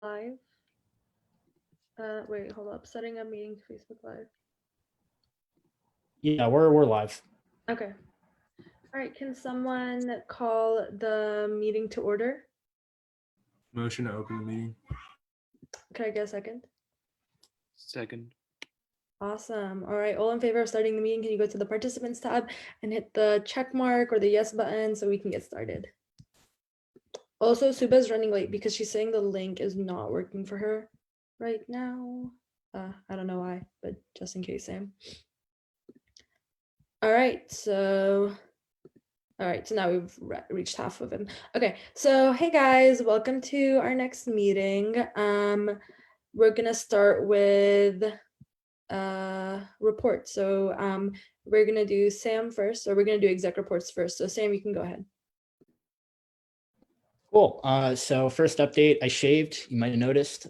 Live. Wait, hold up. Setting up meeting to Facebook Live. Yeah, we're live. Okay. All right. Can someone call the meeting to order? Motion to open the meeting. Can I get a second? Second. Awesome. All right. All in favor of starting the meeting, can you go to the participants tab and hit the check mark or the yes button so we can get started? Also, Suba's running late because she's saying the link is not working for her right now. I don't know why, but just in case, Sam. All right. So now we've reached half of him. Okay, so hey guys, welcome to our next meeting. We're gonna start with reports. So we're gonna do Sam first, or we're gonna do exec reports first. So Sam, you can go ahead. Cool. So first update, I shaved, you might have noticed,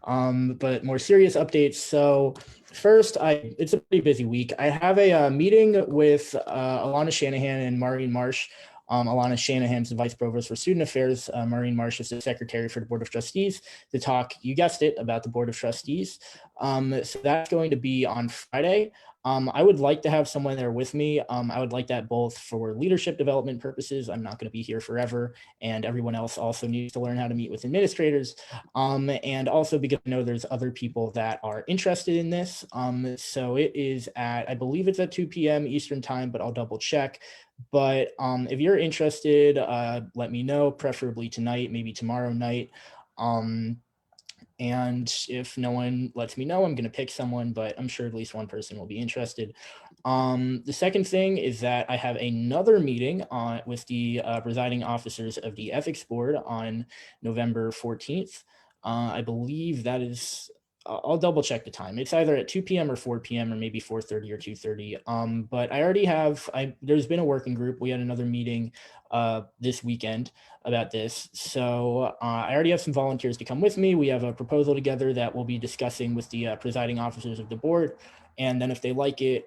but more serious updates. So first, it's a pretty busy week. I have a meeting with Alana Shanahan and Maureen Marsh. Alana Shanahan's the Vice Provost for Student Affairs. Maureen Marsh is the Secretary for the Board of Trustees to talk, you guessed it, about the Board of Trustees. So that's going to be on Friday. I would like to have someone there with me. I would like that both for leadership development purposes. I'm not going to be here forever, and everyone else also needs to learn how to meet with administrators. And also because I know there's other people that are interested in this. So it is at, I believe it's at 2 p.m. Eastern time, but I'll double check. But if you're interested, let me know, preferably tonight, maybe tomorrow night. And if no one lets me know, I'm going to pick someone, but I'm sure at least one person will be interested. The second thing is that I have another meeting with the presiding officers of the Ethics Board on November 14th. I believe that is, I'll double check the time. It's either at 2 p.m. or 4 p.m. or maybe 4:30 or 2:30. But I already have, there's been a working group. We had another meeting this weekend about this. So I already have some volunteers to come with me. We have a proposal together that we'll be discussing with the presiding officers of the board. And then if they like it,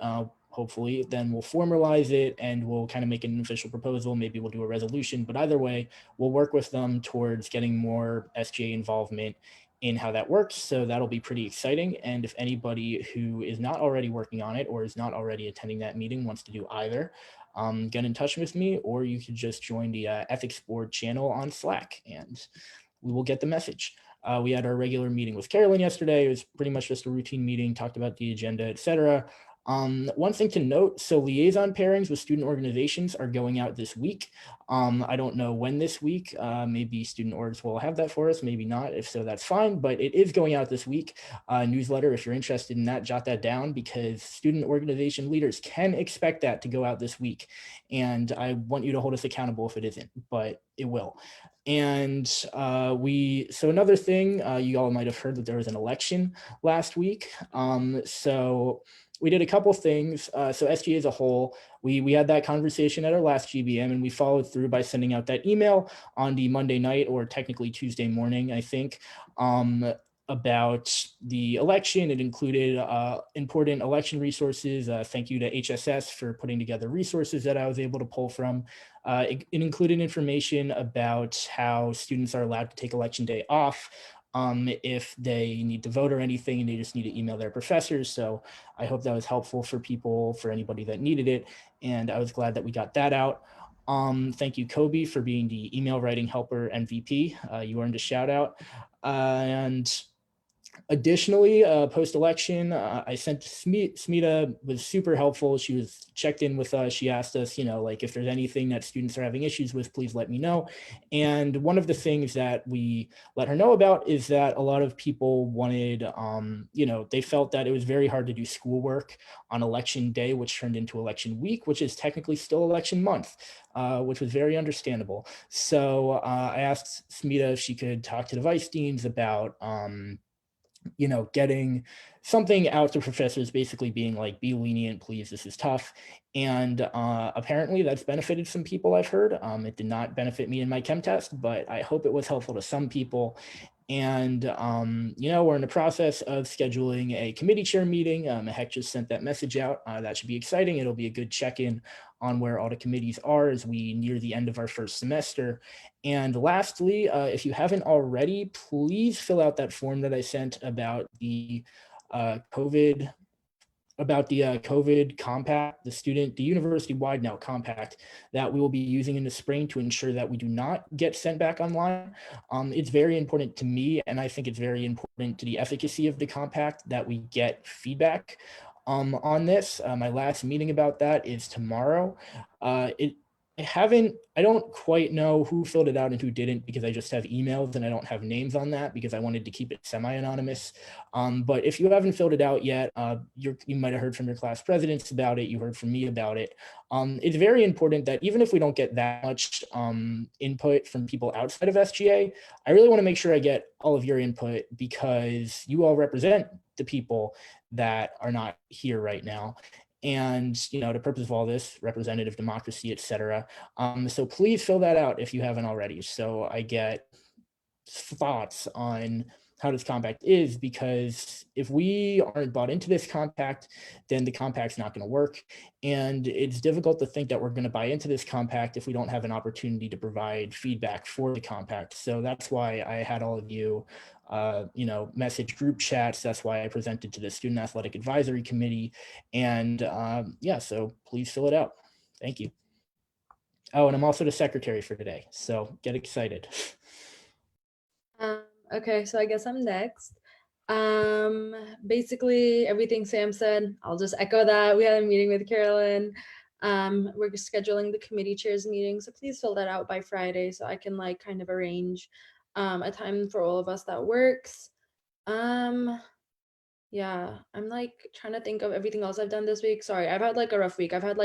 hopefully, then we'll formalize it and we'll kind of make an official proposal. Maybe we'll do a resolution, but either way, we'll work with them towards getting more SGA involvement in how that works. So that'll be pretty exciting. And if anybody who is not already working on it or is not already attending that meeting wants to do either, get in touch with me, or you could just join the Ethics Board channel on Slack and we will get the message. We had our regular meeting with Carolyn yesterday. It was pretty much just a routine meeting, talked about the agenda, etc. One thing to note, so liaison pairings with student organizations are going out this week. I don't know when this week, maybe student orgs will have that for us, maybe not. If so, that's fine, but it is going out this week. Newsletter, if you're interested in that, jot that down because student organization leaders can expect that to go out this week. And I want you to hold us accountable if it isn't, but it will. And so another thing, you all might have heard that there was an election last week. So we did a couple things. So SGA as a whole, we had that conversation at our last GBM and we followed through by sending out that email on the Monday night or technically Tuesday morning, I think, about the election. It included important election resources. Thank you to HSS for putting together resources that I was able to pull from. It included information about how students are allowed to take election day off if they need to vote or anything, and they just need to email their professors. So I hope that was helpful for people, for anybody that needed it. And I was glad that we got that out. Thank you, Kobe, for being the email writing helper MVP. You earned a shout out. And additionally, post-election, I sent Smita was super helpful. She was checked in with us. She asked us, like if there's anything that students are having issues with, please let me know. And one of the things that we let her know about is that a lot of people wanted, they felt that it was very hard to do schoolwork on election day, which turned into election week, which is technically still election month, which was very understandable. So I asked Smita if she could talk to the vice deans about, getting something out to professors, basically being like, be lenient, please, this is tough. And apparently that's benefited some people, I've heard. It did not benefit me in my chem test, but I hope it was helpful to some people. And, we're in the process of scheduling a committee chair meeting. Heck just sent that message out. That should be exciting. It'll be a good check-in on where all the committees are as we near the end of our first semester. And lastly, if you haven't already, please fill out that form that I sent about the COVID compact, the university-wide now compact that we will be using in the spring to ensure that we do not get sent back online. It's very important to me, and I think it's very important to the efficacy of the compact that we get feedback on this. My last meeting about that is tomorrow. I don't quite know who filled it out and who didn't, because I just have emails and I don't have names on that because I wanted to keep it semi-anonymous. But if you haven't filled it out yet, you might have heard from your class presidents about it. You heard from me about it. It's very important that even if we don't get that much input from people outside of SGA, I really want to make sure I get all of your input, because you all represent the people that are not here right now. And, the purpose of all this, representative democracy, et cetera. So please fill that out if you haven't already, so I get thoughts on how this compact is, because if we aren't bought into this compact, then the compact's not going to work. And it's difficult to think that we're going to buy into this compact if we don't have an opportunity to provide feedback for the compact. So that's why I had all of you message group chats. That's why I presented to the Student Athletic Advisory Committee. And so please fill it out. Thank you. Oh, and I'm also the secretary for today, so get excited. Okay, so I guess I'm next. Basically everything Sam said, I'll just echo that. We had a meeting with Carolyn. We're scheduling the committee chairs meeting, so please fill that out by Friday so I can kind of arrange a time for all of us that works. Yeah, I'm trying to think of everything else I've done this week. Sorry, I've had a rough week. I've had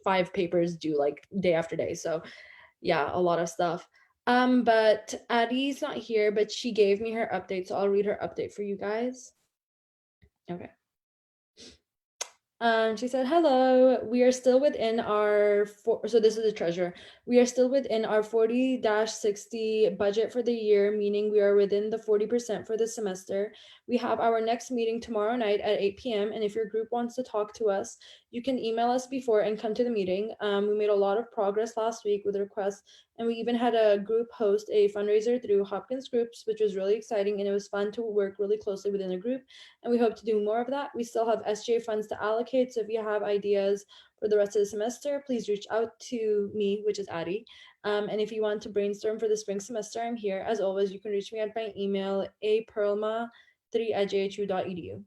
5 papers due day after day. So yeah, a lot of stuff. But Addie's not here, but she gave me her update, so I'll read her update for you guys. Okay. She said, hello, we are still within our, so this is the treasurer. We are still within our 40-60 budget for the year, meaning we are within the 40% for the semester. We have our next meeting tomorrow night at 8 p.m. And if your group wants to talk to us, you can email us before and come to the meeting. We made a lot of progress last week with requests, and we even had a group host a fundraiser through Hopkins Groups, which was really exciting, and it was fun to work really closely within a group, and we hope to do more of that. We still have SGA funds to allocate, so if you have ideas for the rest of the semester, please reach out to me, which is Addie. And if you want to brainstorm for the spring semester, I'm here. As always, you can reach me at my email, aperlma3@jhu.edu.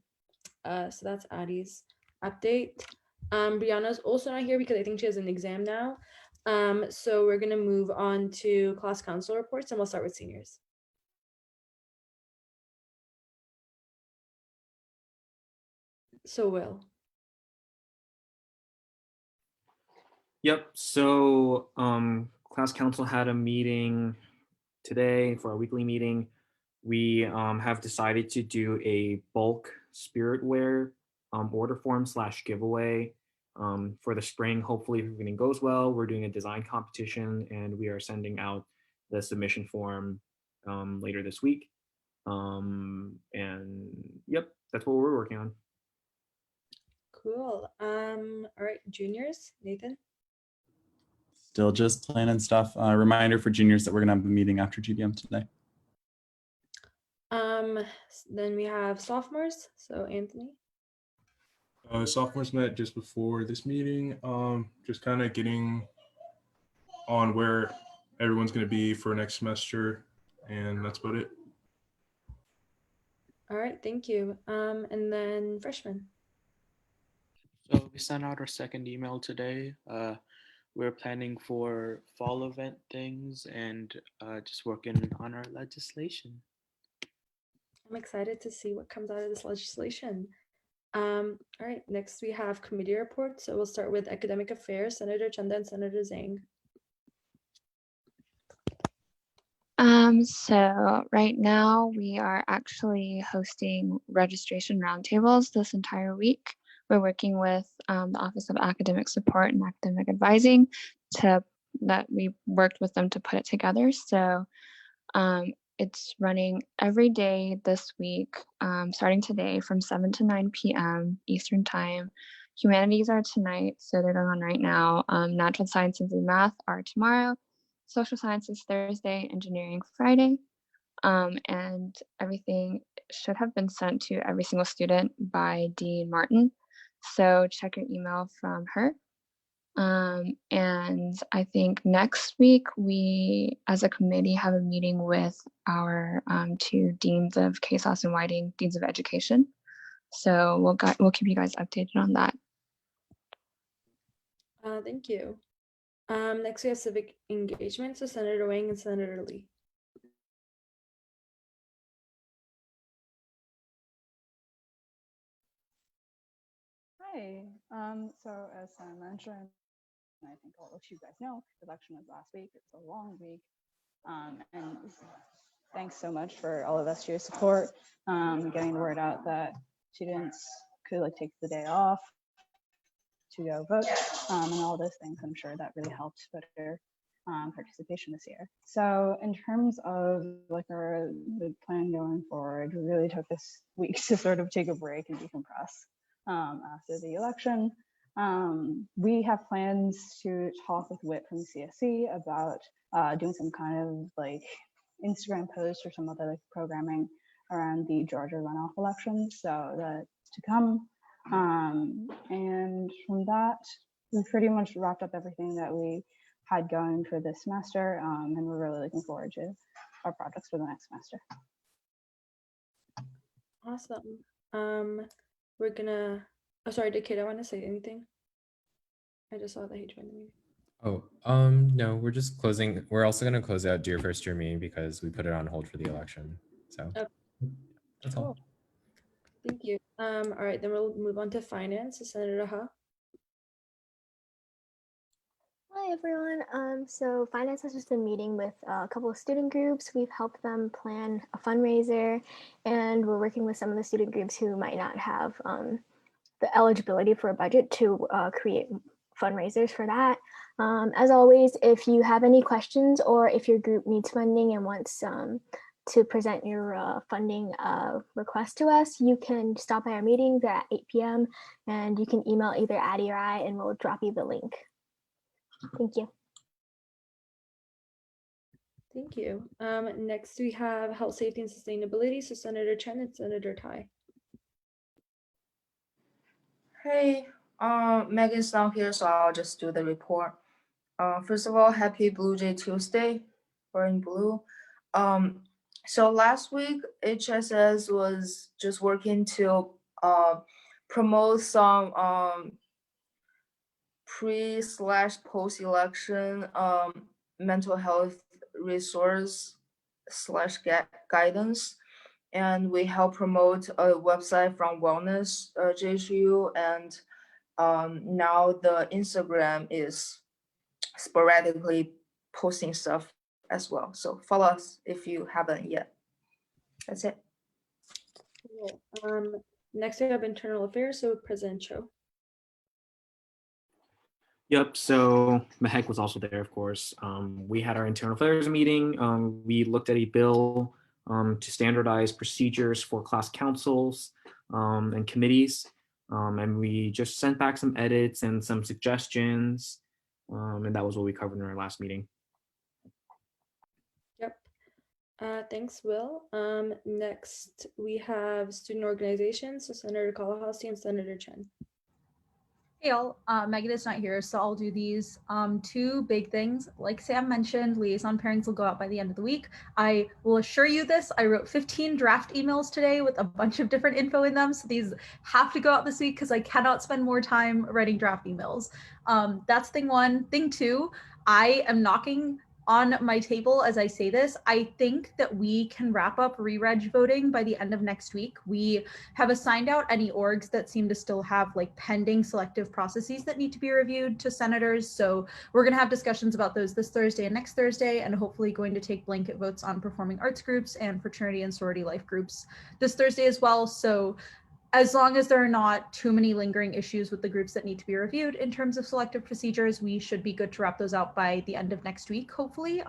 So that's Addie's update. Brianna's also not here because I think she has an exam now. So we're gonna move on to class council reports, and we'll start with seniors. So Will. Yep. So class council had a meeting today for our weekly meeting. We have decided to do a bulk spiritware order form / giveaway for the spring. Hopefully, if everything goes well, we're doing a design competition, and we are sending out the submission form later this week. And yep, that's what we're working on. Cool. All right, juniors, Nathan. Still just planning stuff. Reminder for juniors that we're gonna have a meeting after GBM today. Then we have sophomores. So Anthony. Sophomores met just before this meeting. Just kind of getting on where everyone's going to be for next semester, and that's about it. All right, thank you. And then freshmen. So we sent out our second email today. We're planning for fall event things and just working on our legislation. I'm excited to see what comes out of this legislation. All right, next we have committee reports. So we'll start with academic affairs, Senator Chanda and Senator Zhang. So right now we are actually hosting registration roundtables this entire week. We're working with the Office of Academic Support and Academic Advising that we worked with them to put it together. So it's running every day this week, starting today from 7 to 9 p.m. Eastern Time. Humanities are tonight, so they're going on right now. Natural sciences and math are tomorrow. Social sciences Thursday, engineering Friday. And everything should have been sent to every single student by Dean Martin. So check your email from her. And I think next week we, as a committee, have a meeting with our two deans of CASOS and Whiting, deans of education. So we'll keep you guys updated on that. Thank you. Next we have civic engagement. So Senator Wang and Senator Lee. Hi. So as I mentioned, and I think all of you guys know, the election was last week. It's a long week. And thanks so much for all of SGA support, getting the word out that students could like take the day off to go vote, and all those things. I'm sure that really helped voter participation this year. So in terms of like the plan going forward, we really took this week to sort of take a break and decompress after the election. We have plans to talk with Whit from CSC about doing some kind of like Instagram post or some other like programming around the Georgia runoff election. So that's to come. And from that, we pretty much wrapped up everything that we had going for this semester. And we're really looking forward to our projects for the next semester. Awesome. We're gonna, oh, sorry, did Kate, I want to say anything? I just saw that he joined the meeting. Oh, no, we're just closing. We're also going to close out Dear First Year meeting because we put it on hold for the election. So Okay. that's all. Cool. Thank you. All right, then we'll move on to finance. So Senator Ha. Hi everyone. So finance has just been meeting with a couple of student groups. We've helped them plan a fundraiser, and we're working with some of the student groups who might not have the eligibility for a budget to create fundraisers for that. As always, if you have any questions or if your group needs funding and wants to present your funding request to us, you can stop by our meetings at 8 p.m. and you can email either Addie or I, and we'll drop you the link. Thank you. Thank you. Next we have health, safety, and sustainability. So Senator Chen and Senator Tai. Hey, Megan's not here, so I'll just do the report. First of all, happy Blue Jay Tuesday, wearing blue. So last week, HSS was just working to promote some pre/post-election mental health resource / guidance. And we help promote a website from Wellness JSU, and now the Instagram is sporadically posting stuff as well. So follow us if you haven't yet. That's it. Cool. Next we have internal affairs. So President Cho. Yep, so Mehek was also there, of course. We had our internal affairs meeting. We looked at a bill to standardize procedures for class councils and committees. And we just sent back some edits and some suggestions. And that was what we covered in our last meeting. Yep. Thanks, Will. Next we have student organizations. So Senator Kalahasti and Senator Chen. Hey all, Megan is not here, so I'll do these. Two big things. Like Sam mentioned, liaison pairings will go out by the end of the week. I will assure you this, I wrote 15 draft emails today with a bunch of different info in them, so these have to go out this week because I cannot spend more time writing draft emails. That's thing one. Thing two, I am knocking on my table as I say this. I think that we can wrap up re-reg voting by the end of next week. We have assigned out any orgs that seem to still have like pending selective processes that need to be reviewed to senators. So we're gonna have discussions about those this Thursday and next Thursday, and hopefully going to take blanket votes on performing arts groups and fraternity and sorority life groups this Thursday as well. So as long as there are not too many lingering issues with the groups that need to be reviewed in terms of selective procedures, we should be good to wrap those out by the end of next week, hopefully.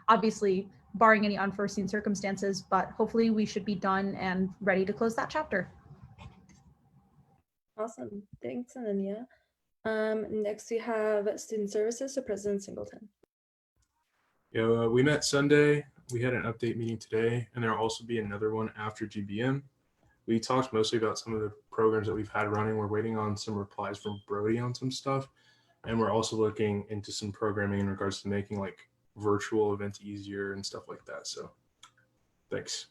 Obviously, barring any unforeseen circumstances, but hopefully we should be done and ready to close that chapter. Awesome. Thanks, Ananya. Next we have student services, so President Singleton. Yeah, we met Sunday. We had an update meeting today, and there'll also be another one after GBM. We talked mostly about some of the programs that we've had running. We're waiting on some replies from Brody on some stuff. And we're also looking into some programming in regards to making like virtual events easier and stuff like that. So thanks.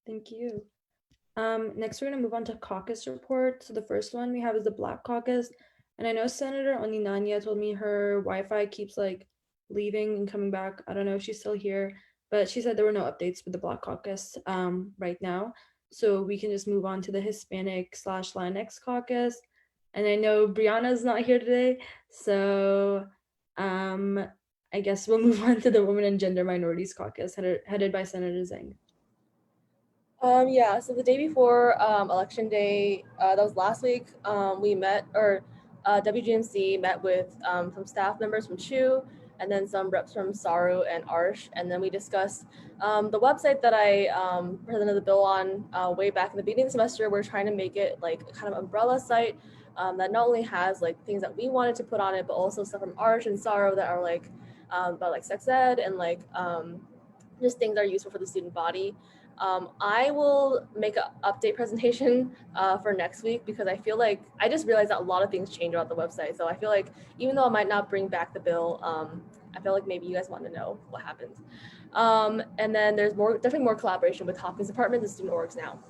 Thank you. Next we're gonna move on to caucus report. So the first one we have is the Black Caucus. And I know Senator Oninanya told me her Wi-Fi keeps like leaving and coming back. I don't know if she's still here, but she said there were no updates for the Black Caucus right now. So we can just move on to the Hispanic/Latinx caucus. And I know Brianna's not here today, so I guess we'll move on to the Women and Gender Minorities Caucus, headed by Senator Zhang. Yeah, so the day before election day, that was last week, we met, or WGMC met with some staff members from CHU, and then some reps from SARU and ARSH, and then we discussed the website that I presented the bill on way back in the beginning of the semester. We're trying to make it like a kind of umbrella site that not only has like things that we wanted to put on it, but also stuff from ARSH and SARU that are like about like sex ed and like just things that are useful for the student body. I will make an update presentation for next week because I feel like I just realized that a lot of things change about the website. So I feel like even though I might not bring back the bill, I feel like maybe you guys want to know what happens. And then there's definitely more collaboration with Hopkins Department and student orgs now.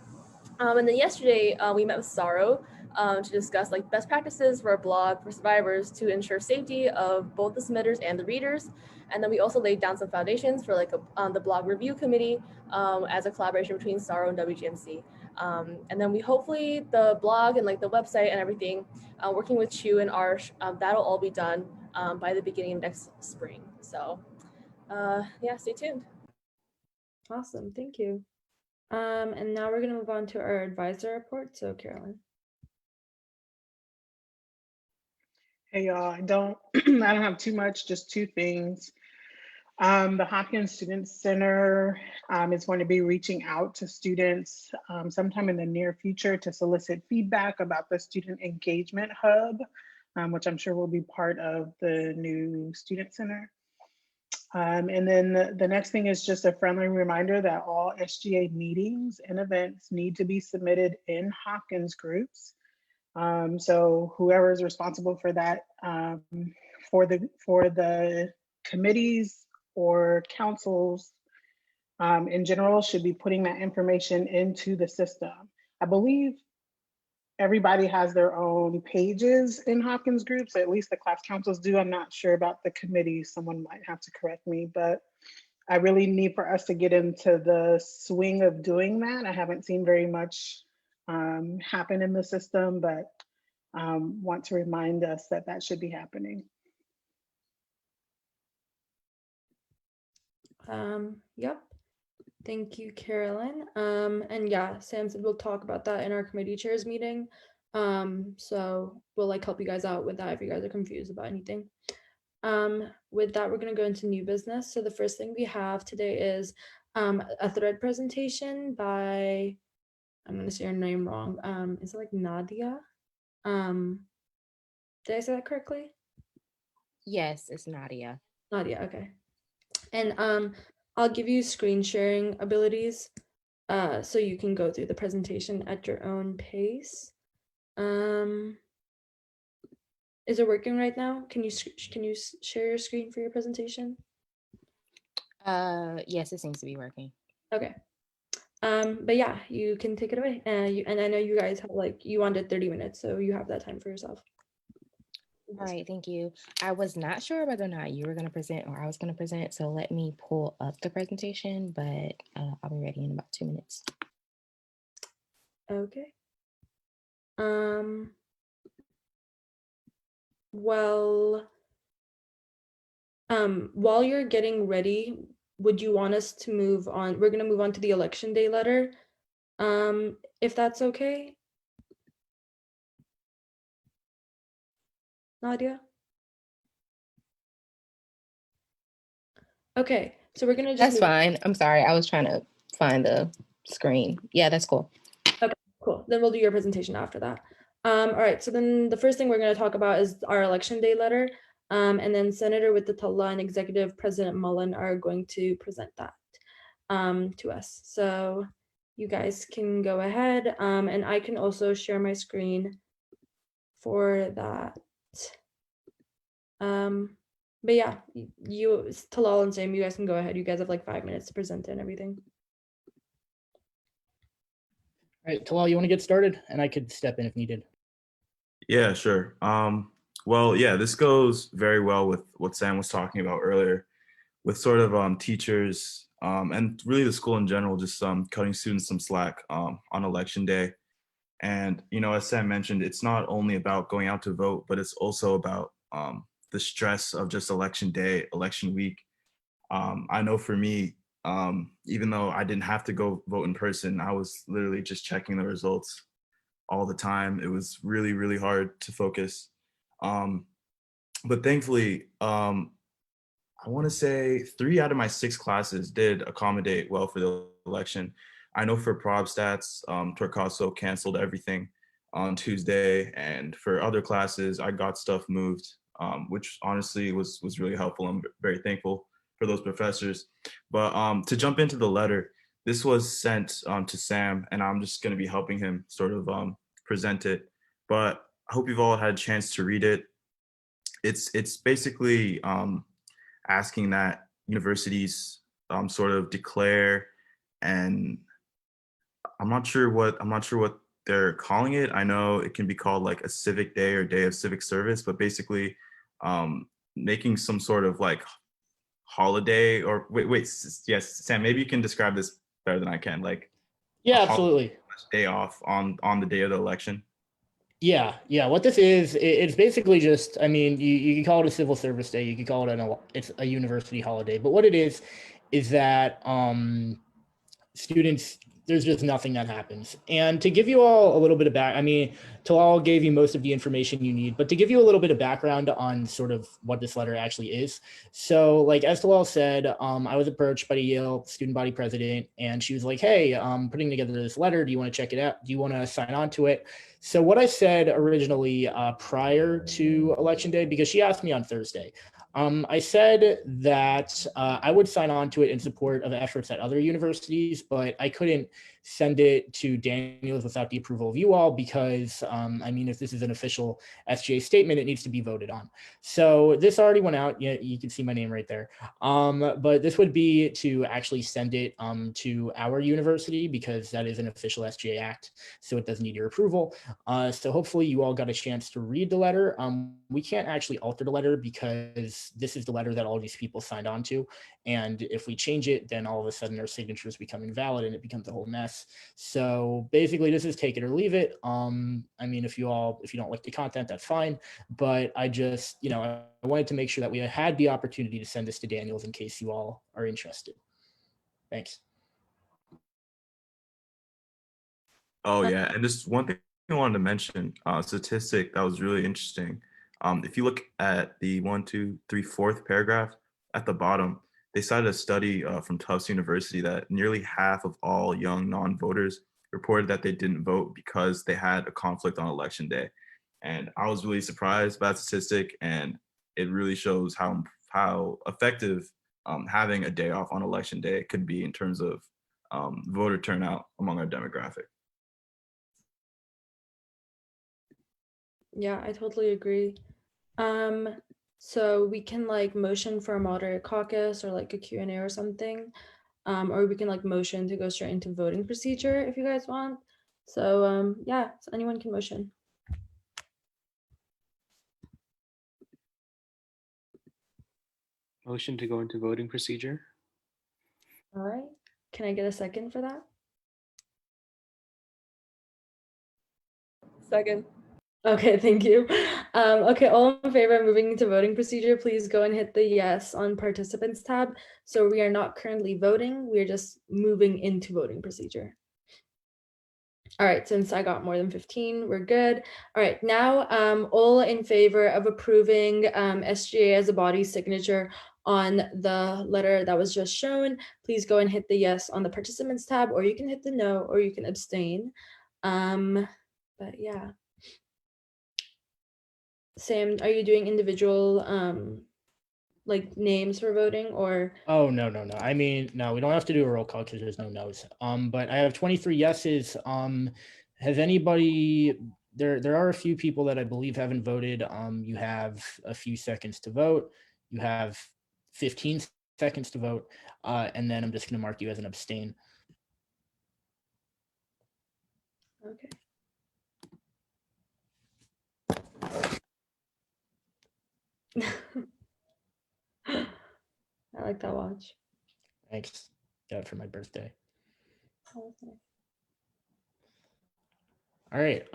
And then yesterday we met with SARO to discuss like best practices for a blog for survivors to ensure safety of both the submitters and the readers. And then we also laid down some foundations for like the blog review committee as a collaboration between SARO and WGMC. And then we hopefully the blog and like the website and everything, working with CHU and ARSH, that'll all be done by the beginning of next spring. So yeah, stay tuned. Awesome, thank you. And now we're gonna move on to our advisor report. So Carolyn. Hey y'all, I don't have too much, just two things. The Hopkins Student Center is going to be reaching out to students sometime in the near future to solicit feedback about the Student Engagement Hub, which I'm sure will be part of the new Student Center. And then the next thing is just a friendly reminder that all SGA meetings and events need to be submitted in Hopkins groups. So whoever is responsible for that, for the committees or councils in general should be putting that information into the system. I believe everybody has their own pages in Hopkins groups, at least the class councils do. I'm not sure about the committees, someone might have to correct me, but I really need for us to get into the swing of doing that. I haven't seen very much happen in the system, but want to remind us that that should be happening. Yep. Thank you, Carolyn. And yeah, Sam said we'll talk about that in our committee chairs meeting. So we'll like help you guys out with that if you guys are confused about anything. With that, we're gonna go into new business. So the first thing we have today is a thread presentation by, I'm gonna say her name wrong. Is it like Nadia? Did I say that correctly? Yes, it's Nadia. Nadia, okay. And I'll give you screen sharing abilities so you can go through the presentation at your own pace. Is it working right now? Can you share your screen for your presentation? Yes, it seems to be working. Okay. But yeah, you can take it away. And I know you guys have like, you wanted 30 minutes, so you have that time for yourself. All right, thank you. I was not sure whether or not you were going to present or I was going to present, so let me pull up the presentation, but I'll be ready in about 2 minutes. Okay. Well, while you're getting ready, would you want us to move on? We're going to move on to the election day letter, if that's okay. Nadia? Okay, so we're gonna just That's fine. I'm sorry. I was trying to find the screen. Yeah, that's cool. Okay, Cool. Then we'll do your presentation after that. All right. So then the first thing we're going to talk about is our election day letter. And then Senator Withatullah and Executive President Mullen are going to present that to us. So you guys can go ahead, and I can also share my screen for that. But yeah, you, Talal and Sam, you guys can go ahead. You guys have like 5 minutes to present it and everything. All right, Talal, you want to get started? And I could step in if needed. Yeah, sure. Well, yeah, this goes very well with what Sam was talking about earlier, with sort of teachers and really the school in general, just cutting students some slack on election day. And, you know, as Sam mentioned, it's not only about going out to vote, but it's also about the stress of just election day, election week. I know for me, even though I didn't have to go vote in person, I was literally just checking the results all the time. It was really, really hard to focus. But thankfully, I want to say 3 out of my 6 classes did accommodate well for the election. I know for prob stats, Torcaso canceled everything on Tuesday, and for other classes, I got stuff moved, which honestly was really helpful. I'm very thankful for those professors. But to jump into the letter, this was sent to Sam, and I'm just going to be helping him sort of present it. But I hope you've all had a chance to read it. It's basically asking that universities sort of declare, and I'm not sure what they're calling it. I know it can be called like a civic day or day of civic service, but basically making some sort of like holiday or yes, Sam, maybe you can describe this better than I can. Like, yeah, absolutely. Day off on the day of the election. Yeah. What this is, it's basically just, I mean, you can call it a civil service day, you can call it it's a university holiday, but what it is that students, there's just nothing that happens. And to give you all a little bit of I mean, Talal gave you most of the information you need, but to give you a little bit of background on sort of what this letter actually is. So like, as Talal said, I was approached by the Yale student body president, and she was like, hey, I'm putting together this letter. Do you want to check it out? Do you want to sign on to it? So what I said originally prior to election day, because she asked me on Thursday, I said that I would sign on to it in support of efforts at other universities, but I couldn't send it to Daniels without the approval of you all because, I mean, if this is an official SGA statement, it needs to be voted on. So this already went out. You can see my name right there. But this would be to actually send it to our university because that is an official SGA act, so it doesn't need your approval. So hopefully you all got a chance to read the letter. We can't actually alter the letter because this is the letter that all these people signed on to. And if we change it, then all of a sudden our signatures become invalid and it becomes a whole mess. So basically this is take it or leave it. I mean, if you don't like the content, that's fine. But I just, I wanted to make sure that we had the opportunity to send this to Daniels in case you all are interested. Thanks. Oh yeah, and just one thing I wanted to mention, statistic that was really interesting. If you look at the 1, 2, 3, 4th paragraph at the bottom, they cited a study from Tufts University that nearly half of all young non-voters reported that they didn't vote because they had a conflict on election day. And I was really surprised by that statistic, and it really shows how effective having a day off on election day could be in terms of voter turnout among our demographic. Yeah, I totally agree. So we can like motion for a moderate caucus or like a Q&A or something. Or we can like motion to go straight into voting procedure if you guys want. So yeah, so anyone can motion. Motion to go into voting procedure. All right. Can I get a second for that? Second. Okay, thank you. Okay, all in favor of moving into voting procedure, please go and hit the yes on participants tab. So we are not currently voting, we're just moving into voting procedure. All right, since I got more than 15, we're good. All right, now all in favor of approving SGA as a body signature on the letter that was just shown, please go and hit the yes on the participants tab, or you can hit the no, or you can abstain. But yeah. Sam, are you doing individual like names for voting or? Oh, no. I mean, no, we don't have to do a roll call because there's no no's. But I have 23 yeses. Has anybody, there are a few people that I believe haven't voted. You have a few seconds to vote. You have 15 seconds to vote. And then I'm just going to mark you as an abstain. Okay. I like that watch. Thanks. Got it for my birthday. All right,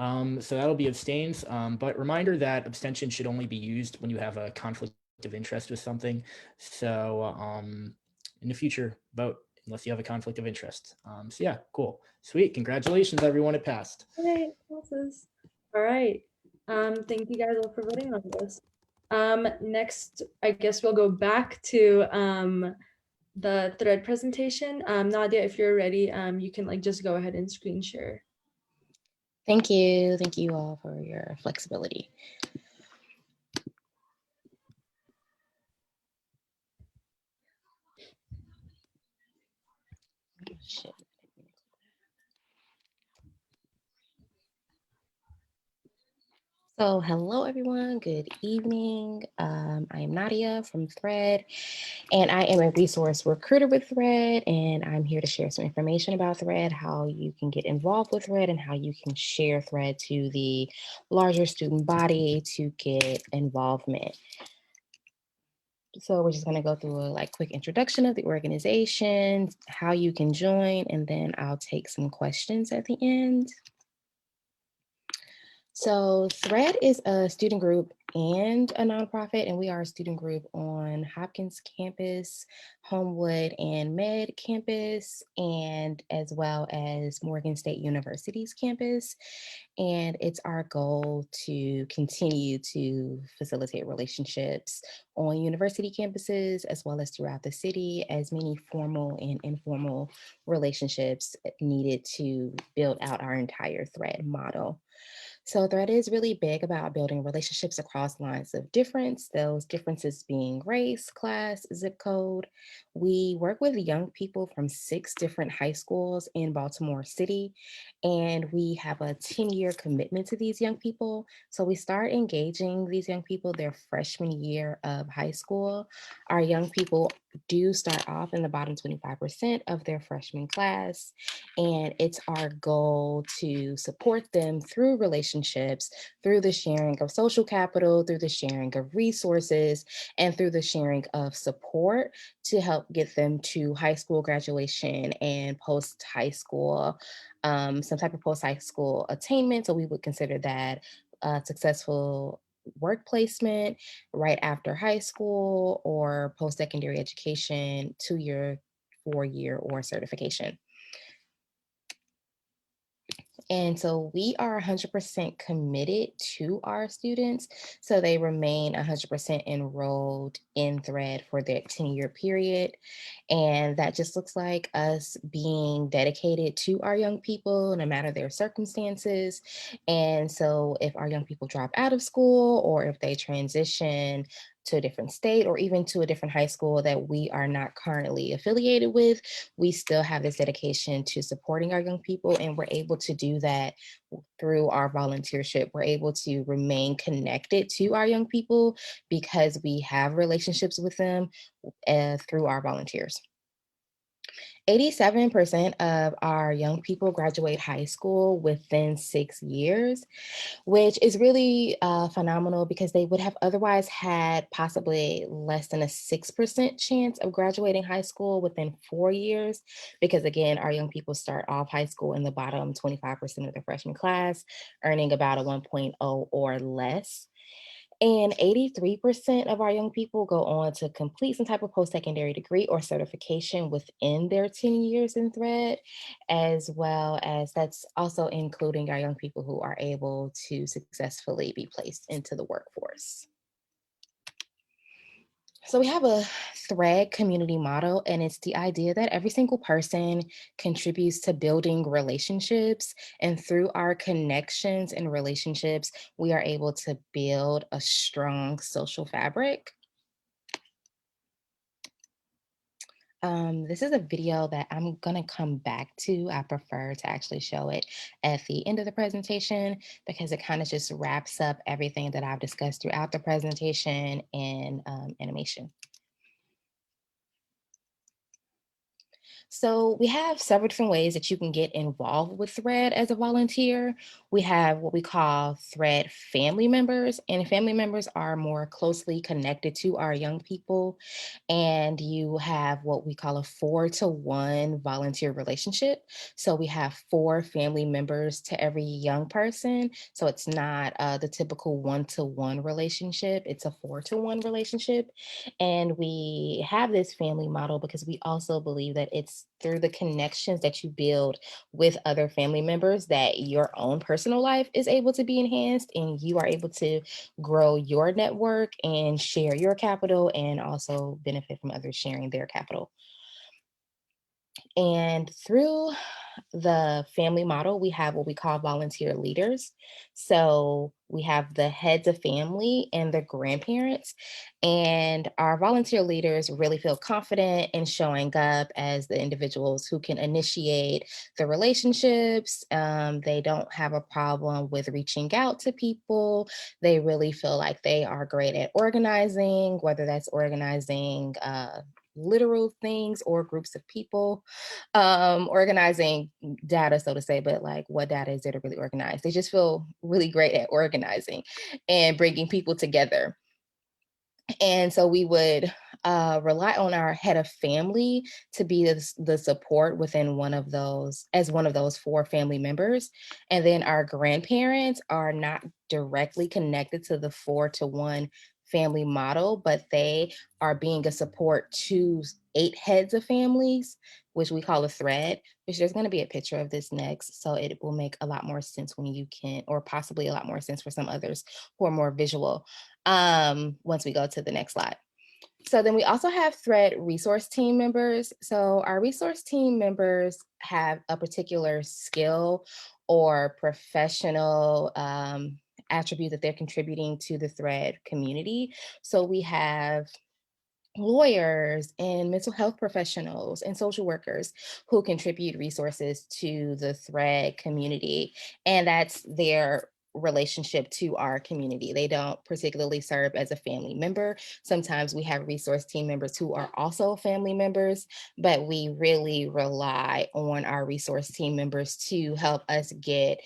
so that'll be abstains, but reminder that abstention should only be used when you have a conflict of interest with something. So in the future, vote unless you have a conflict of interest. So yeah, cool. Sweet. Congratulations, everyone. It passed. Yay, passes. All right. Thank you guys all for voting on this. Next, I guess we'll go back to the thread presentation. Nadia, if you're ready, you can like just go ahead and screen share. Thank you. Thank you all for your flexibility. Shit. So hello everyone, good evening. I am Nadia from Thread, and I am a resource recruiter with Thread, and I'm here to share some information about Thread, how you can get involved with Thread, and how you can share Thread to the larger student body to get involvement. So we're just gonna go through a quick introduction of the organization, how you can join, and then I'll take some questions at the end. So Thread is a student group and a nonprofit, and we are a student group on Hopkins campus, Homewood and Med campus, and as well as Morgan State University's campus. And it's our goal to continue to facilitate relationships on university campuses, as well as throughout the city, as many formal and informal relationships needed to build out our entire Thread model. So Thread is really big about building relationships across lines of difference, those differences being race, class, zip code. We work with young people from 6 different high schools in Baltimore City, and we have a 10-year commitment to these young people. So we start engaging these young people their freshman year of high school. Our young people do start off in the bottom 25% of their freshman class, and it's our goal to support them through relationships, through the sharing of social capital, through the sharing of resources, and through the sharing of support to help get them to high school graduation and post-high school, some type of post-high school attainment. So we would consider that a successful work placement right after high school or post-secondary education, 2-year, 4-year, or certification. And so we are 100% committed to our students, so they remain 100% enrolled in Thread for their 10-year period. And that just looks like us being dedicated to our young people, no matter their circumstances. And so if our young people drop out of school, or if they transition to a different state, or even to a different high school that we are not currently affiliated with, we still have this dedication to supporting our young people, and we're able to do that through our volunteership. We're able to remain connected to our young people because we have relationships with them through our volunteers. 87% of our young people graduate high school within 6 years, which is really phenomenal because they would have otherwise had possibly less than a 6% chance of graduating high school within 4 years. Because again, our young people start off high school in the bottom 25% of their freshman class, earning about a 1.0 or less. And 83% of our young people go on to complete some type of post-secondary degree or certification within their 10 years in Thread, as well as that's also including our young people who are able to successfully be placed into the workforce. So we have a thread community model, and it's the idea that every single person contributes to building relationships. And through our connections and relationships, we are able to build a strong social fabric. This is a video that I'm gonna come back to. I prefer to actually show it at the end of the presentation because it kind of just wraps up everything that I've discussed throughout the presentation in animation. So we have several different ways that you can get involved with Thread as a volunteer. We have what we call Thread family members, and family members are more closely connected to our young people. And you have what we call a 4-to-1 volunteer relationship. So we have 4 family members to every young person. So it's not the typical 1-to-1 relationship, it's a 4-to-1 relationship. And we have this family model because we also believe that it's through the connections that you build with other family members that your own personal life is able to be enhanced and you are able to grow your network and share your capital and also benefit from others sharing their capital. And through the family model, we have what we call volunteer leaders. So we have the heads of family and the grandparents. And our volunteer leaders really feel confident in showing up as the individuals who can initiate the relationships. They don't have a problem with reaching out to people. They really feel like they are great at organizing, whether that's organizing literal things or groups of people, organizing data, so to say, but like what data is there to really organize? They just feel really great at organizing and bringing people together. And so we would rely on our head of family to be the support within one of those, as one of those 4 family members. And then our grandparents are not directly connected to the 4-to-1 family model, but they are being a support to 8 heads of families, which we call a thread, which there's going to be a picture of this next. So it will make a lot more sense when you can, or possibly a lot more sense for some others who are more visual once we go to the next slide. So then we also have Thread resource team members. So our resource team members have a particular skill or professional attribute that they're contributing to the Thread community. So we have lawyers and mental health professionals and social workers who contribute resources to the Thread community. And that's their relationship to our community. They don't particularly serve as a family member. Sometimes we have resource team members who are also family members, but we really rely on our resource team members to help us get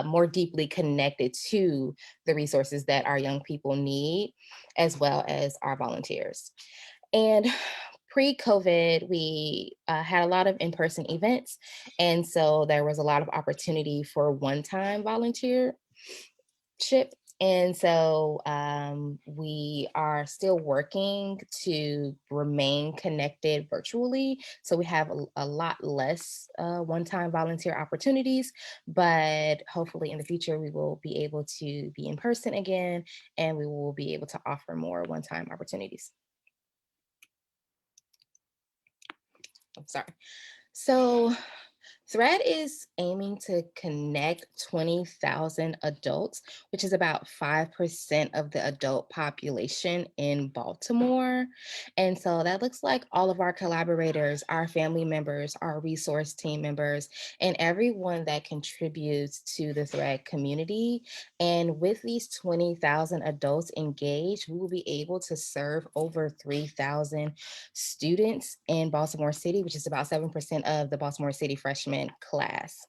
more deeply connected to the resources that our young people need, as well as our volunteers. And pre-COVID, we had a lot of in-person events. And so there was a lot of opportunity for one-time volunteership. And so we are still working to remain connected virtually. So we have a lot less one-time volunteer opportunities, but hopefully in the future, we will be able to be in person again, and we will be able to offer more one-time opportunities. I'm sorry. So Thread is aiming to connect 20,000 adults, which is about 5% of the adult population in Baltimore. And so that looks like all of our collaborators, our family members, our resource team members, and everyone that contributes to the Thread community. And with these 20,000 adults engaged, we will be able to serve over 3,000 students in Baltimore City, which is about 7% of the Baltimore City freshman class.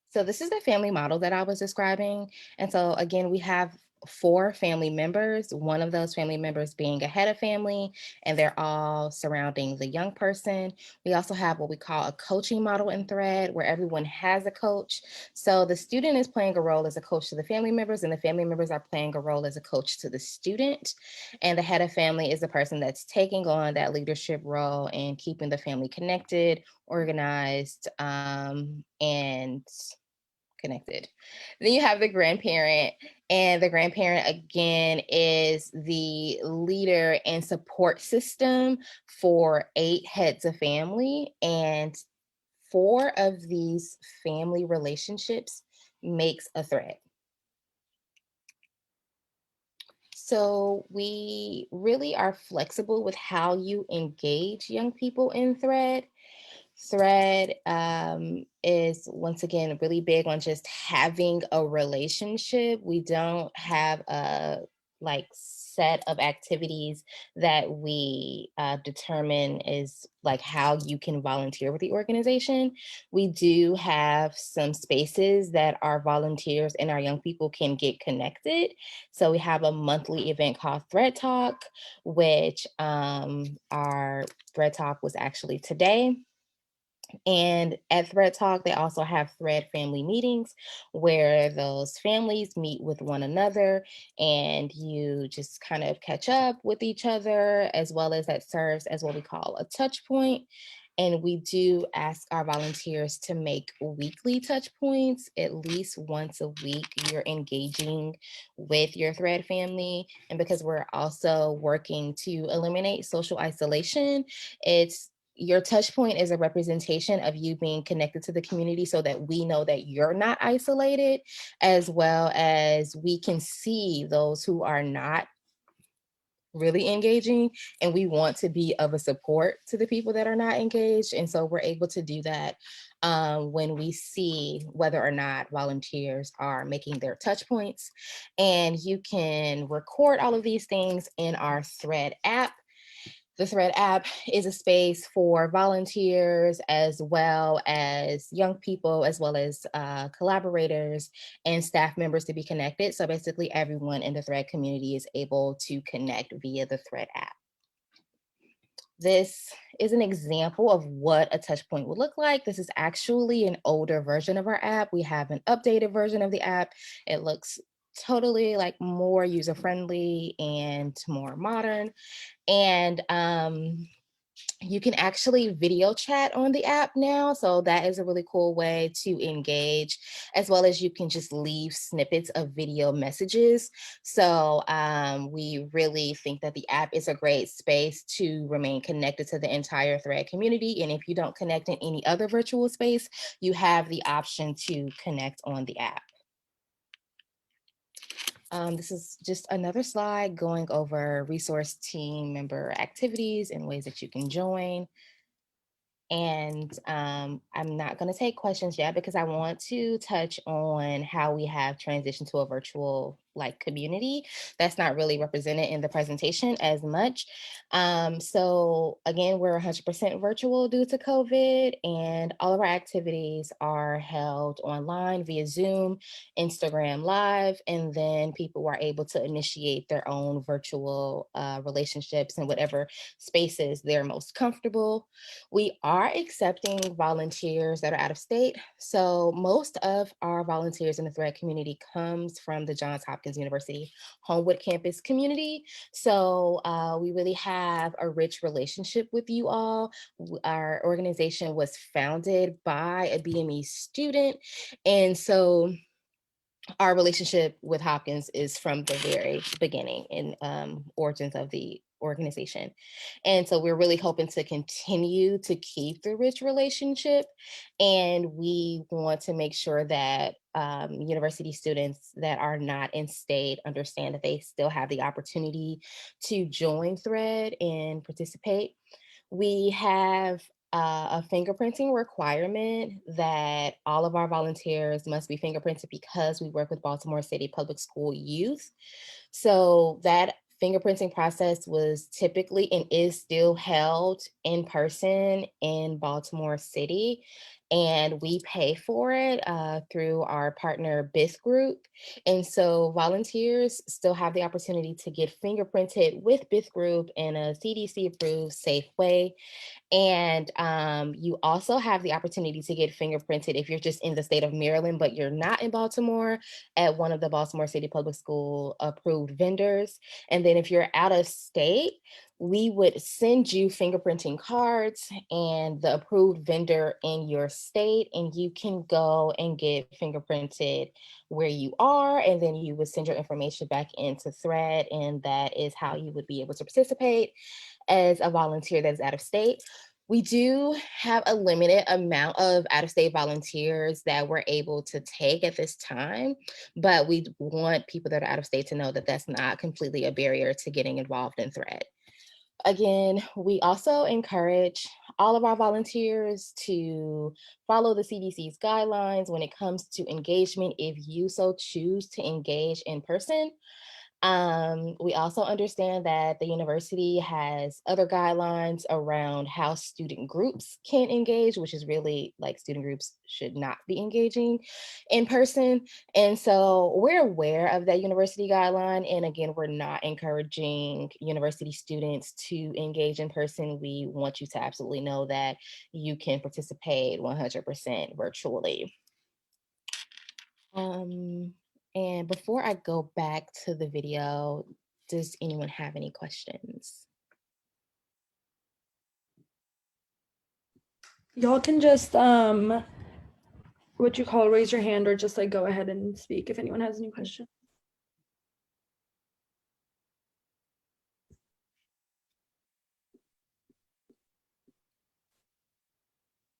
So this is the family model that I was describing. And so again, we have 4 family members, one of those family members being a head of family, and they're all surrounding the young person. We also have what we call a coaching model in Thread, where everyone has a coach. So the student is playing a role as a coach to the family members, and the family members are playing a role as a coach to the student. And the head of family is the person that's taking on that leadership role and keeping the family connected, organized, and connected. Then you have the grandparent, and the grandparent again is the leader and support system for 8 heads of family, and 4 of these family relationships makes a thread. So we really are flexible with how you engage young people in Thread. Thread is once again really big on just having a relationship. We don't have a like set of activities that we determine is like how you can volunteer with the organization. We do have some spaces that our volunteers and our young people can get connected. So we have a monthly event called Thread Talk, which our Thread Talk was actually today. And at Thread Talk, they also have Thread family meetings where those families meet with one another and you just kind of catch up with each other, as well as that serves as what we call a touch point. And we do ask our volunteers to make weekly touch points. At least once a week, you're engaging with your Thread family. And because we're also working to eliminate social isolation, your touch point is a representation of you being connected to the community so that we know that you're not isolated, as well as we can see those who are not really engaging, and we want to be of a support to the people that are not engaged. And so we're able to do that when we see whether or not volunteers are making their touch points. And you can record all of these things in our Thread app. The Thread app is a space for volunteers as well as young people, as well as collaborators and staff members to be connected. So basically everyone in the Thread community is able to connect via the Thread app. This is an example of what a touch point would look like. This is actually an older version of our app. We have an updated version of the app. It looks totally like more user-friendly and more modern. And you can actually video chat on the app now. So that is a really cool way to engage, as well as you can just leave snippets of video messages. So we really think that the app is a great space to remain connected to the entire Thread community. And if you don't connect in any other virtual space, you have the option to connect on the app. This is just another slide going over resource team member activities and ways that you can join. And I'm not going to take questions yet because I want to touch on how we have transitioned to a virtual community that's not really represented in the presentation as much. So again, we're 100% virtual due to COVID, and all of our activities are held online via Zoom, Instagram Live, and then people are able to initiate their own virtual relationships in whatever spaces they're most comfortable. We are accepting volunteers that are out of state. So most of our volunteers in the Thread community comes from the Johns Hopkins University Homewood campus community. So we really have a rich relationship with you all. Our organization was founded by a BME student. And so our relationship with Hopkins is from the very beginning and origins of the organization. And so we're really hoping to continue to keep the rich relationship. And we want to make sure that university students that are not in state understand that they still have the opportunity to join Thread and participate. We have a fingerprinting requirement that all of our volunteers must be fingerprinted because we work with Baltimore City Public School youth. So that fingerprinting process was typically and is still held in person in Baltimore City, and we pay for it through our partner BIS Group. And so volunteers still have the opportunity to get fingerprinted with BIS Group in a CDC approved safe way. And you also have the opportunity to get fingerprinted if you're just in the state of Maryland, but you're not in Baltimore, at one of the Baltimore City Public School approved vendors. And then if you're out of state, we would send you fingerprinting cards and the approved vendor in your state, and you can go and get fingerprinted where you are, and then you would send your information back into Thread, and that is how you would be able to participate as a volunteer that is out of state. We do have a limited amount of out-of-state volunteers that we're able to take at this time, but we want people that are out of state to know that that's not completely a barrier to getting involved in Thread. Again, we also encourage all of our volunteers to follow the CDC's guidelines when it comes to engagement if you so choose to engage in person. We also understand that the university has other guidelines around how student groups can engage, which is really like student groups should not be engaging in person. And so we're aware of that university guideline. And again, we're not encouraging university students to engage in person. We want you to absolutely know that you can participate 100% virtually. And before I go back to the video, does anyone have any questions? Y'all can just raise your hand or just like go ahead and speak if anyone has any questions.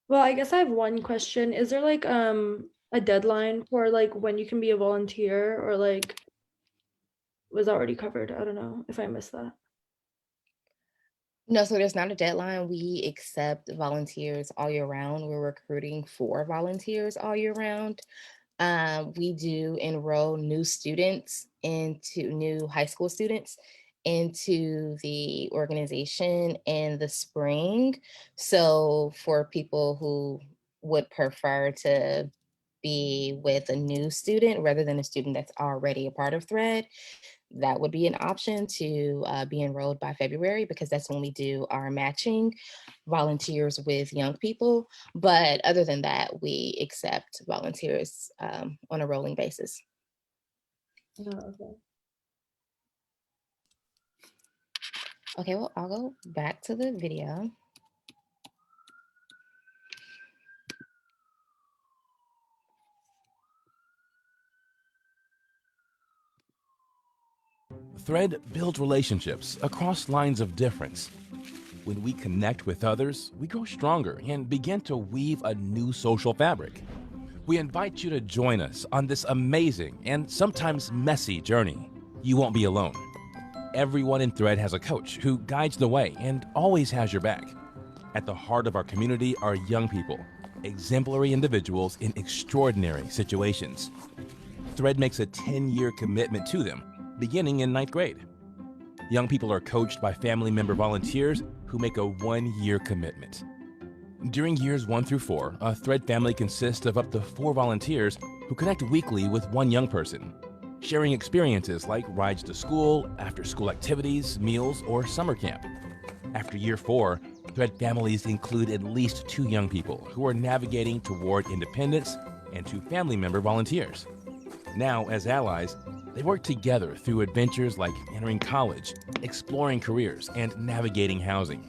Well, I guess I have one question. Is there like a deadline for like when you can be a volunteer, or like was that already covered? I don't know if I missed that. No, so there's not a deadline. We accept volunteers all year round. We're recruiting for volunteers all year round. We do enroll new high school students into the organization in the spring. So for people who would prefer to be with a new student rather than a student that's already a part of Thread, that would be an option to be enrolled by February, because that's when we do our matching volunteers with young people. But other than that, we accept volunteers on a rolling basis. Oh, okay. Okay, well, I'll go back to the video. Thread builds relationships across lines of difference. When we connect with others, we grow stronger and begin to weave a new social fabric. We invite you to join us on this amazing and sometimes messy journey. You won't be alone. Everyone in Thread has a coach who guides the way and always has your back. At the heart of our community are young people, exemplary individuals in extraordinary situations. Thread makes a 10-year commitment to them, beginning in 9th grade. Young people are coached by family member volunteers who make a 1-year commitment. During years 1 through 4, a Thread family consists of up to 4 volunteers who connect weekly with one young person, sharing experiences like rides to school, after-school activities, meals, or summer camp. After year 4, Thread families include at least 2 young people who are navigating toward independence and 2 family member volunteers. Now, as allies, they work together through adventures like entering college, exploring careers, and navigating housing.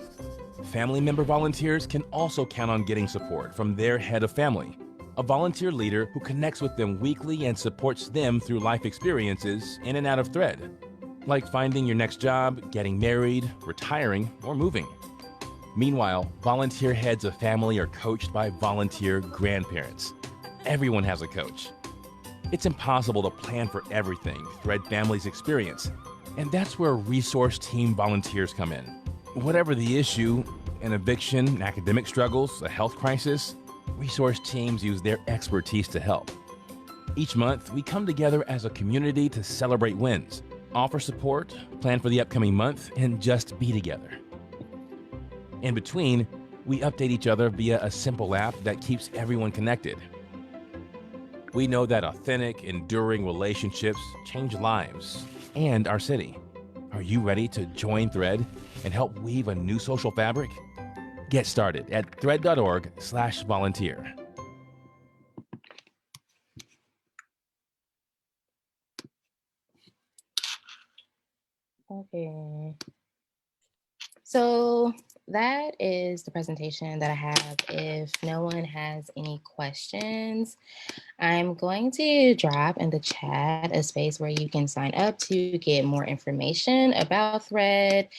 Family member volunteers can also count on getting support from their head of family, a volunteer leader who connects with them weekly and supports them through life experiences in and out of Thread, like finding your next job, getting married, retiring, or moving. Meanwhile, volunteer heads of family are coached by volunteer grandparents. Everyone has a coach. It's impossible to plan for everything Thread families experience, and that's where resource team volunteers come in. Whatever the issue, an eviction, academic struggles, a health crisis, resource teams use their expertise to help. Each month, we come together as a community to celebrate wins, offer support, plan for the upcoming month, and just be together. In between, we update each other via a simple app that keeps everyone connected. We know that authentic, enduring relationships change lives and our city. Are you ready to join Thread and help weave a new social fabric? Get started at thread.org/volunteer. Okay. So that is the presentation that I have. If no one has any questions, I'm going to drop in the chat a space where you can sign up to get more information about Thread,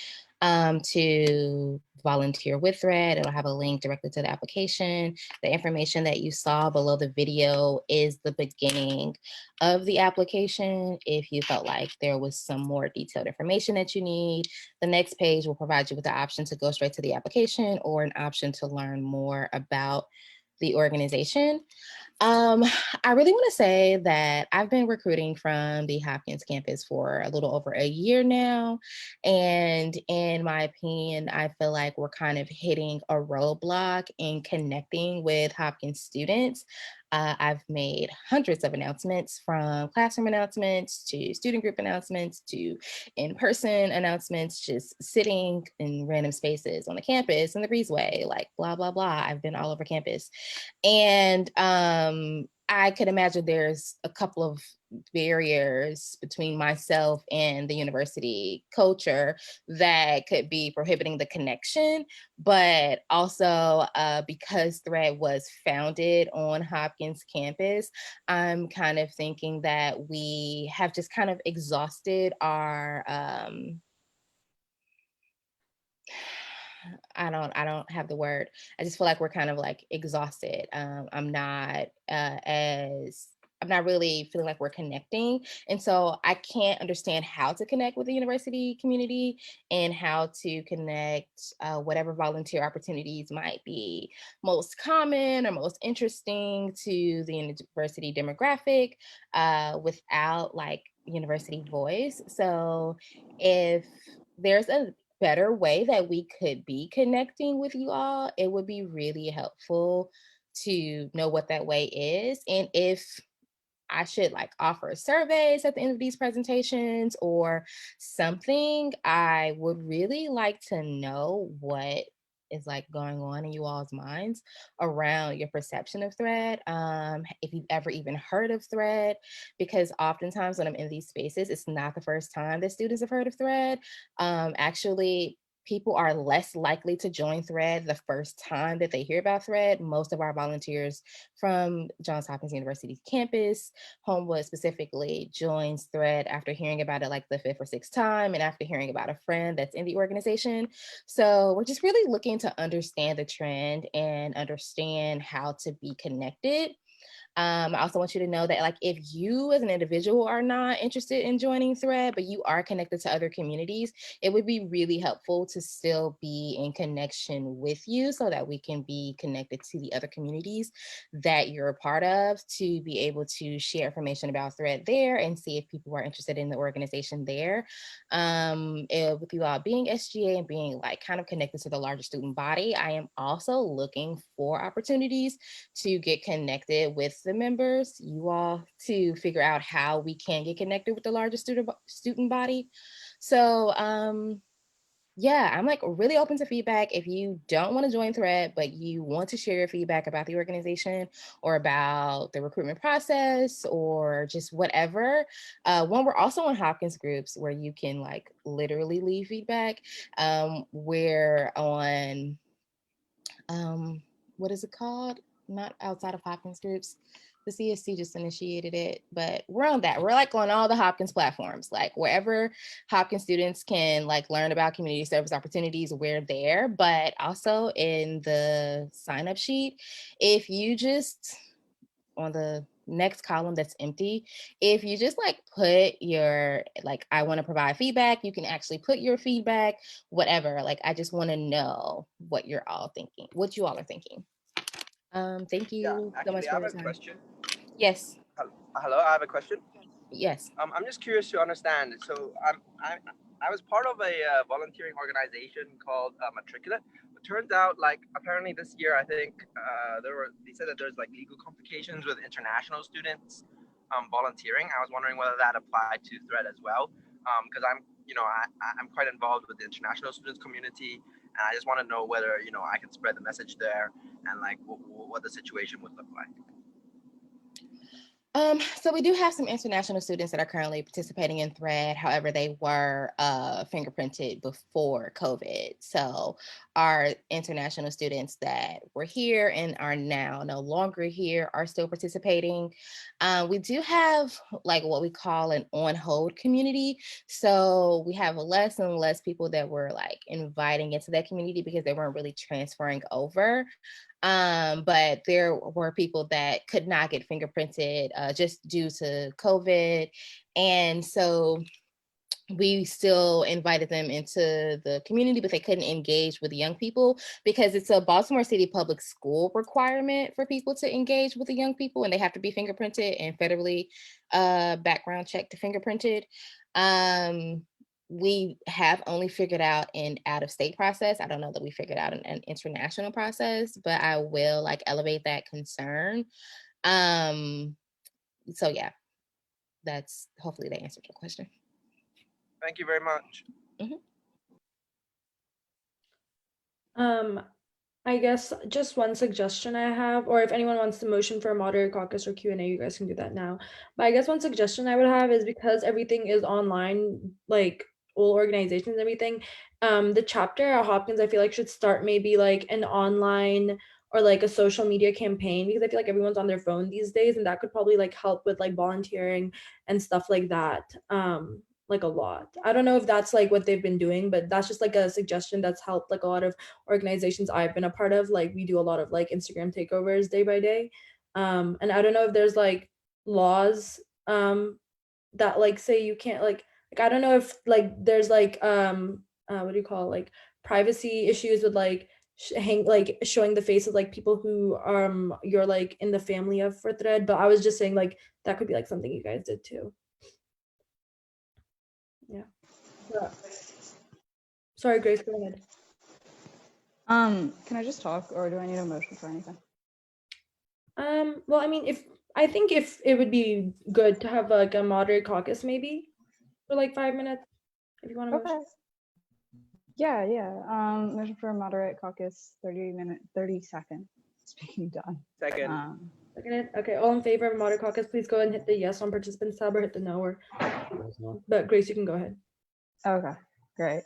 to volunteer with Thread. It'll have a link directly to the application. The information that you saw below the video is the beginning of the application. If you felt like there was some more detailed information that you need, the next page will provide you with the option to go straight to the application or an option to learn more about the organization. I really want to say that I've been recruiting from the Hopkins campus for a little over a year now. And in my opinion, I feel like we're kind of hitting a roadblock in connecting with Hopkins students. I've made hundreds of announcements, from classroom announcements to student group announcements to in-person announcements, just sitting in random spaces on the campus, in the breezeway, like blah, blah, blah. I've been all over campus. And I could imagine there's a couple of barriers between myself and the university culture that could be prohibiting the connection, but also because Thread was founded on Hopkins campus, I'm kind of thinking that we have just kind of exhausted our I don't have the word. I just feel like we're kind of like exhausted. I'm not really feeling like we're connecting. And so I can't understand how to connect with the university community and how to connect whatever volunteer opportunities might be most common or most interesting to the university demographic without like university voice. So if there's a better way that we could be connecting with you all, it would be really helpful to know what that way is. And if I should like offer surveys at the end of these presentations or something, I would really like to know what is like going on in you all's minds around your perception of Thread. If you've ever even heard of Thread, because oftentimes when I'm in these spaces, it's not the first time that students have heard of Thread. Actually, people are less likely to join Thread the first time that they hear about Thread. Most of our volunteers from Johns Hopkins University's campus, Homewood specifically, joins Thread after hearing about it like the 5th or 6th time and after hearing about a friend that's in the organization. So we're just really looking to understand the trend and understand how to be connected. I also want you to know that like if you as an individual are not interested in joining Thread, but you are connected to other communities, it would be really helpful to still be in connection with you so that we can be connected to the other communities that you're a part of, to be able to share information about Thread there and see if people are interested in the organization there. With you all being SGA and being like kind of connected to the larger student body, I am also looking for opportunities to get connected with the members, you all, to figure out how we can get connected with the larger student body. So yeah, I'm like really open to feedback. If you don't want to join Thread, but you want to share your feedback about the organization or about the recruitment process or just whatever. One, we're also on Hopkins groups where you can like literally leave feedback. We're on, what is it called? Not outside of Hopkins groups. The CSC just initiated it, but we're on that. We're like on all the Hopkins platforms, like wherever Hopkins students can like learn about community service opportunities, we're there. But also in the sign up sheet, if you just, on the next column that's empty, if you just like put your, like, I want to provide feedback, you can actually put your feedback, whatever. Like, I just want to know what you're all thinking, what you all are thinking. Thank you so much Actually, I for have your a time. question. Yes. Hello, I have a question. Yes. I'm just curious to understand. So I was part of a volunteering organization called Matriculate. It turns out, like, apparently this year, I think they said that there's like legal complications with international students volunteering. I was wondering whether that applied to Thread as well, because I'm quite involved with the international students community, and I just want to know whether I can spread the message there and like what the situation would look like. So we do have some international students that are currently participating in Thread. However, they were fingerprinted before COVID. So our international students that were here and are now no longer here are still participating. We do have like what we call an on hold community. So we have less and less people that we're like inviting into that community because they weren't really transferring over. But there were people that could not get fingerprinted just due to COVID. And so we still invited them into the community, but they couldn't engage with young people because it's a Baltimore City public school requirement for people to engage with the young people, and they have to be fingerprinted and federally background checked to fingerprinted. We have only figured out an out-of-state process. I don't know that we figured out an international process, but I will like elevate that concern. So yeah, that's hopefully that answered your question. Thank you very much. I guess just one suggestion I have, or if anyone wants to motion for a moderator caucus or Q&A, you guys can do that now. But I guess one suggestion I would have is because everything is online, like all organizations and everything, the chapter at Hopkins, I feel like should start maybe like an online or like a social media campaign, because I feel like everyone's on their phone these days, and that could probably like help with like volunteering and stuff like that. Like a lot. I don't know if that's like what they've been doing, but that's just like a suggestion that's helped like a lot of organizations I've been a part of. Like we do a lot of like Instagram takeovers day by day. And I don't know if there's like laws that like say you can't like I don't know if like there's like what do you call it? Like privacy issues with like showing the face of like people who you're like in the family of for Thread, but I was just saying like that could be like something you guys did too. Yeah. Sorry, Grace, go ahead. Can I just talk, or do I need a motion for anything? Well, I mean, if it would be good to have like a moderate caucus maybe for like 5 minutes, if you want to. Okay. Yeah. Motion for a moderate caucus, 30 second speaking done. Second. Second. Okay, all in favor of moderate caucus, please go ahead and hit the yes on participants tab or hit the no, or but Grace, you can go ahead. Okay, great.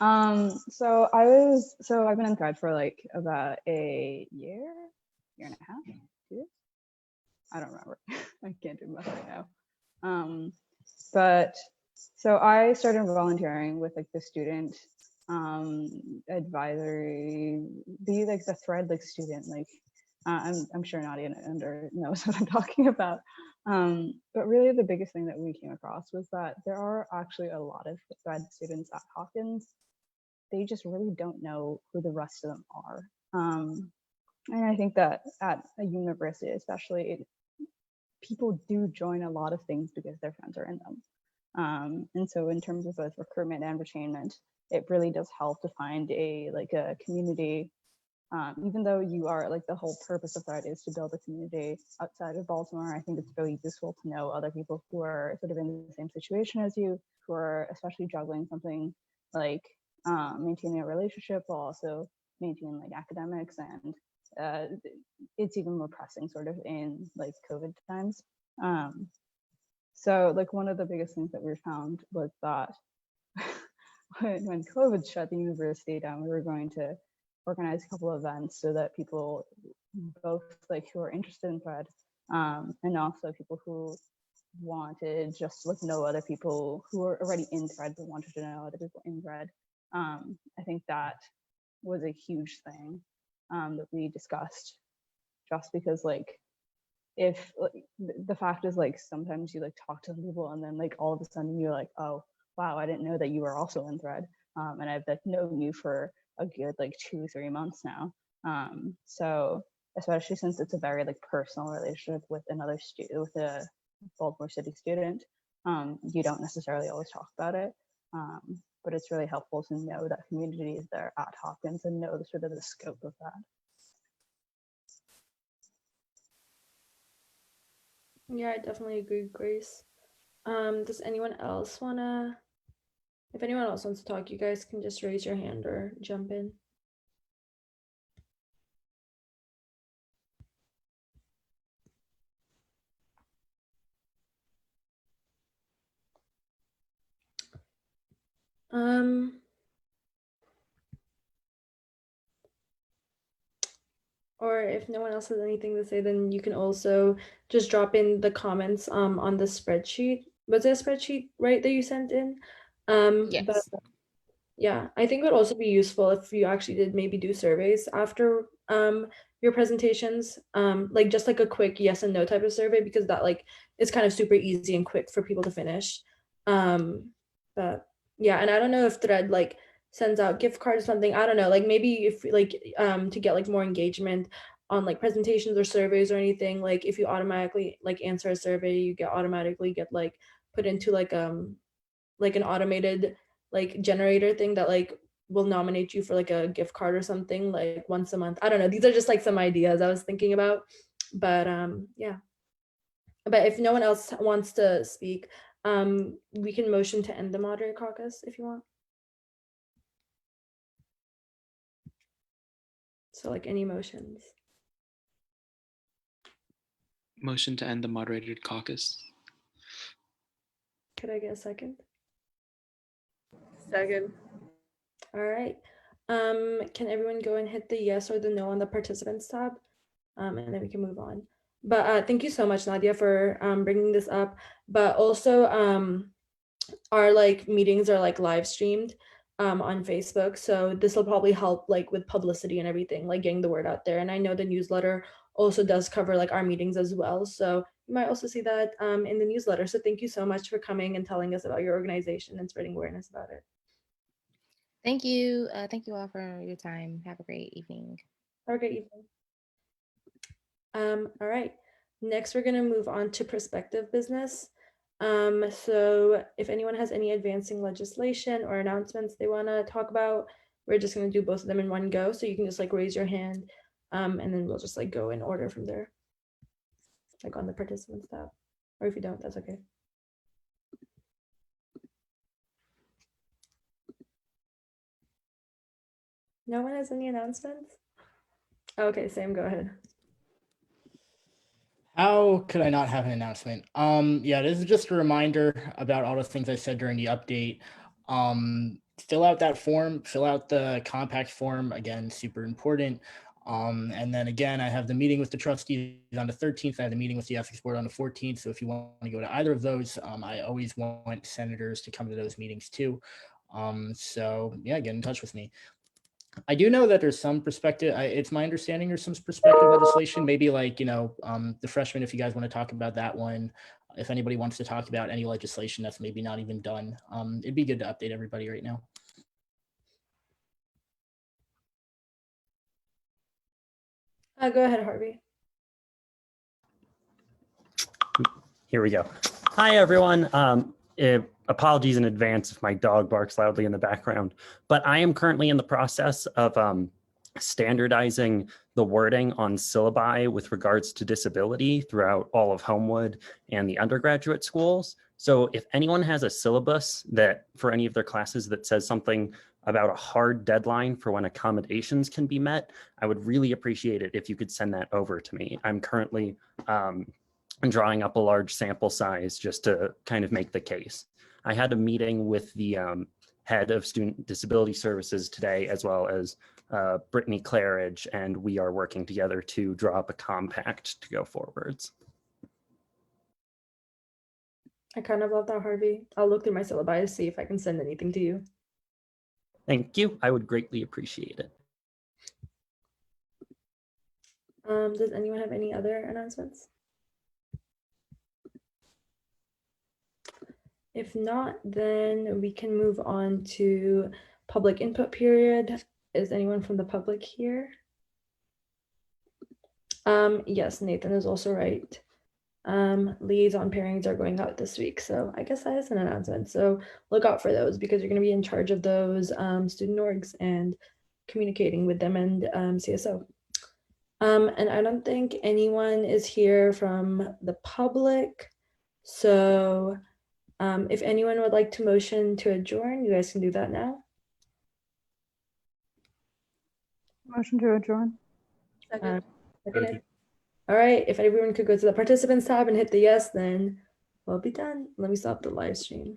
So I've been in Thread for like about a year and a half, 2 years. I don't remember. I can't do math right now. But so I started volunteering with like the student advisory, be like the Thread like student, like I'm sure Nadia knows what I'm talking about. But really the biggest thing that we came across was that there are actually a lot of Thread students at Hopkins. They just really don't know who the rest of them are. And I think that at a university, especially, people do join a lot of things because their friends are in them. And so in terms of both recruitment and retainment, it really does help to find a community. Even though you are like the whole purpose of Thread is to build a community outside of Baltimore, I think it's really useful to know other people who are sort of in the same situation as you, who are especially juggling something like maintaining a relationship while also maintaining like academics, and it's even more pressing sort of in like COVID times. So like one of the biggest things that we found was that when COVID shut the university down, we were going to organize a couple of events so that people both like who are interested in Thread and also people who wanted just to like know other people who are already in Thread but wanted to know other people in Thread. I think that was a huge thing that we discussed, just because like if like, the fact is like sometimes you like talk to people and then like all of a sudden you're like, oh wow, I didn't know that you were also in Thread, and I've like known you for a good like 2-3 months now. So especially since it's a very like personal relationship with another student, with a Baltimore City student, you don't necessarily always talk about it. But it's really helpful to know that community is there at Hopkins and know the sort of the scope of that. Yeah, I definitely agree with Grace. Does anyone else wanna, if anyone else wants to talk, you guys can just raise your hand or jump in. Or if no one else has anything to say, then you can also just drop in the comments on the spreadsheet. Was it a spreadsheet, right, that you sent in? But Yes. yeah, I think it would also be useful if you actually did maybe do surveys after your presentations, like just like a quick yes and no type of survey, because that like is kind of super easy and quick for people to finish. But yeah, and I don't know if Thread like sends out gift cards or something. I don't know, like maybe if like to get like more engagement on like presentations or surveys or anything, like if you automatically like answer a survey, you get automatically get like put into like an automated like generator thing that like will nominate you for like a gift card or something like once a month. I don't know. These are just like some ideas I was thinking about. But yeah. But if no one else wants to speak, we can motion to end the moderator caucus if you want. So like any motions. Motion to end the moderated caucus. Could I get a second? Second. All right. Can everyone go and hit the yes or the no on the participants tab? And then we can move on. But thank you so much, Nadia, for bringing this up. But also, our like meetings are like live streamed on Facebook. So this will probably help like with publicity and everything, like getting the word out there. And I know the newsletter also does cover like our meetings as well. So you might also see that in the newsletter. So thank you so much for coming and telling us about your organization and spreading awareness about it. Thank you. Thank you all for your time. Have a great evening. Have a great evening. All right. Next, we're going to move on to prospective business. So if anyone has any advancing legislation or announcements they want to talk about, we're just going to do both of them in one go. So you can just like raise your hand and then we'll just like go in order from there, like on the participants tab. Or if you don't, that's okay. No one has any announcements? Okay, Sam, go ahead. How could I not have an announcement? Yeah, this is just a reminder about all the things I said during the update. Fill out that form, fill out the compact form, again, super important. And then again, I have the meeting with the trustees on the 13th. I have the meeting with the ethics board on the 14th. So if you want to go to either of those, I always want senators to come to those meetings too. So yeah, get in touch with me. I do know that there's some perspective. It's my understanding there's some prospective legislation, maybe like, you know, the freshmen, if you guys want to talk about that one, if anybody wants to talk about any legislation that's maybe not even done, it'd be good to update everybody right now. Go ahead, Harvey. Here we go. Hi, everyone. Apologies in advance if my dog barks loudly in the background, but I am currently in the process of standardizing the wording on syllabi with regards to disability throughout all of Homewood and the undergraduate schools. So if anyone has a syllabus that for any of their classes that says something about a hard deadline for when accommodations can be met, I would really appreciate it if you could send that over to me. I'm currently drawing up a large sample size just to kind of make the case. I had a meeting with the head of Student Disability Services today, as well as Brittany Claridge, and we are working together to draw up a compact to go forwards. I kind of love that, Harvey. I'll look through my syllabi to see if I can send anything to you. Thank you. I would greatly appreciate it. Does anyone have any other announcements? If not, then we can move on to public input period. Is anyone from the public here? Yes, Nathan is also right. Liaison pairings are going out this week, so I guess that is an announcement. So look out for those because you're going to be in charge of those student orgs and communicating with them and CSO. And I don't think anyone is here from the public. So if anyone would like to motion to adjourn, you guys can do that now. Motion to adjourn. Seconded. All right, if everyone could go to the participants tab and hit the yes, then we'll be done. Let me stop the live stream.